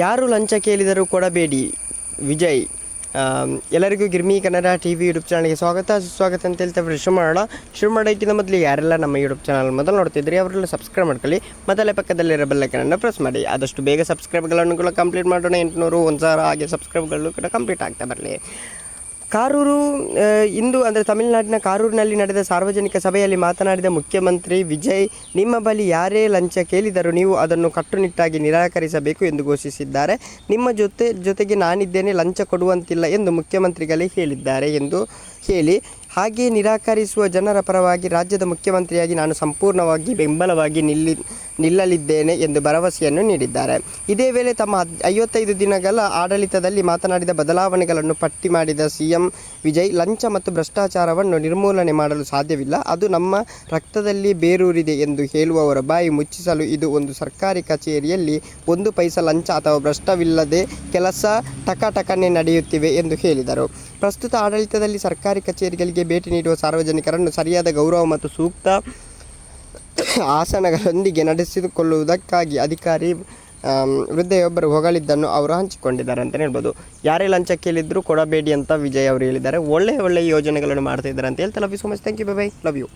ಯಾರು ಲಂಚ ಕೇಳಿದರೂ ಕೊಡಬೇಡಿ ವಿಜಯ್. ಎಲ್ಲರಿಗೂ ಗಿರ್ಮಿ ಕನ್ನಡ TV ಯೂಟ್ಯೂಬ್ ಚಾನಲ್ಗೆ ಸುಸ್ವಾಗತ ಅಂತ ಹೇಳ್ತಾ ಶುರು ಮಾಡೋಕ್ಕಿಂತ ಮೊದಲು ಯಾರೆಲ್ಲ ನಮ್ಮ ಯೂಟ್ಯೂಬ್ ಚಾನಲ್ ಮೊದಲು ನೋಡ್ತಿದ್ರಿ ಅವರೆಲ್ಲ ಸಬ್ಸ್ಕ್ರೈಬ್ ಮಾಡ್ಕೊಳ್ಳಿ. ಮೊದಲೇ ಪಕ್ಕದಲ್ಲಿರೋ ಬೆಲ್ಲೈಕನನ್ನು ಪ್ರೆಸ್ ಮಾಡಿ. ಆದಷ್ಟು ಬೇಗ ಸಬ್ಸ್ಕ್ರೈಬ್ಗಳನ್ನು ಕೂಡ ಕಂಪ್ಲೀಟ್ ಮಾಡೋಣ. 800 1000 ಹಾಗೆ ಸಬ್ಸ್ಕ್ರೈಬ್ಗಳು ಕೂಡ ಕಂಪ್ಲೀಟ್ ಆಗ್ತಾ ಬರಲಿ. ಕಾರೂರು ಇಂದು ಅಂದರೆ ತಮಿಳುನಾಡಿನ ಕಾರೂರಿನಲ್ಲಿ ನಡೆದ ಸಾರ್ವಜನಿಕ ಸಭೆಯಲ್ಲಿ ಮಾತನಾಡಿದ ಮುಖ್ಯಮಂತ್ರಿ ವಿಜಯ್, ನಿಮ್ಮ ಬಳಿ ಯಾರೇ ಲಂಚ ಕೇಳಿದರೂ ನೀವು ಅದನ್ನು ಕಟ್ಟುನಿಟ್ಟಾಗಿ ನಿರಾಕರಿಸಬೇಕು ಎಂದು ಘೋಷಿಸಿದ್ದಾರೆ. ನಿಮ್ಮ ಜೊತೆಗೆ ನಾನಿದ್ದೇನೆ, ಲಂಚ ಕೊಡುವಂತಿಲ್ಲ ಎಂದು ಮುಖ್ಯಮಂತ್ರಿಗಳೇ ಹೇಳಿದ್ದಾರೆ ಎಂದು ಹೇಳಿ, ಹಾಗೆ ನಿರಾಕರಿಸುವ ಜನರ ಪರವಾಗಿ ರಾಜ್ಯದ ಮುಖ್ಯಮಂತ್ರಿಯಾಗಿ ನಾನು ಸಂಪೂರ್ಣವಾಗಿ ಬೆಂಬಲವಾಗಿ ನಿಲ್ಲಲಿದ್ದೇನೆ ಎಂದು ಭರವಸೆಯನ್ನು ನೀಡಿದ್ದಾರೆ. ಇದೇ ವೇಳೆ ತಮ್ಮ 55 ದಿನಗಳ ಆಡಳಿತದಲ್ಲಿ ಮಾತನಾಡಿದ ಬದಲಾವಣೆಗಳನ್ನು ಪಟ್ಟಿ ಮಾಡಿದ CM ವಿಜಯ್, ಲಂಚ ಮತ್ತು ಭ್ರಷ್ಟಾಚಾರವನ್ನು ನಿರ್ಮೂಲನೆ ಮಾಡಲು ಸಾಧ್ಯವಿಲ್ಲ, ಅದು ನಮ್ಮ ರಕ್ತದಲ್ಲಿ ಬೇರೂರಿದೆ ಎಂದು ಹೇಳುವವರ ಬಾಯಿ ಮುಚ್ಚಿಸಲು ಇದು ಒಂದು ಸರ್ಕಾರಿ ಕಚೇರಿಯಲ್ಲಿ 1 ಪೈಸಾ ಲಂಚ ಅಥವಾ ಭ್ರಷ್ಟವಿಲ್ಲದೆ ಕೆಲಸ ಟಕಟಕನೆ ನಡೆಯುತ್ತಿವೆ ಎಂದು ಹೇಳಿದರು. ಪ್ರಸ್ತುತ ಆಡಳಿತದಲ್ಲಿ ಸರ್ಕಾರಿ ಕಚೇರಿಗಳಿಗೆ ಭೇಟಿ ನೀಡುವ ಸಾರ್ವಜನಿಕರನ್ನು ಸರಿಯಾದ ಗೌರವ ಮತ್ತು ಸೂಕ್ತ ಆಸನಗಳೊಂದಿಗೆ ನಡೆಸಿಕೊಳ್ಳುವುದಕ್ಕಾಗಿ ಅಧಿಕಾರಿ ವೃದ್ಧೆಯೊಬ್ಬರು ಹೊಗಳಿದ್ದನ್ನು ಅವರು ಹಂಚಿಕೊಂಡಿದ್ದಾರೆ ಅಂತಲೇ ಹೇಳ್ಬೋದು. ಯಾರೇ ಲಂಚ ಕೇಳಿದ್ರು ಕೊಡಬೇಡಿ ಅಂತ ವಿಜಯ್ ಅವರು ಹೇಳಿದ್ದಾರೆ. ಒಳ್ಳೆಯ ಯೋಜನೆಗಳನ್ನು ಮಾಡ್ತಾ ಇದ್ದಾರೆ ಅಂತ ಹೇಳ್ತಾ love you so much. Thank you, bye bye, love you.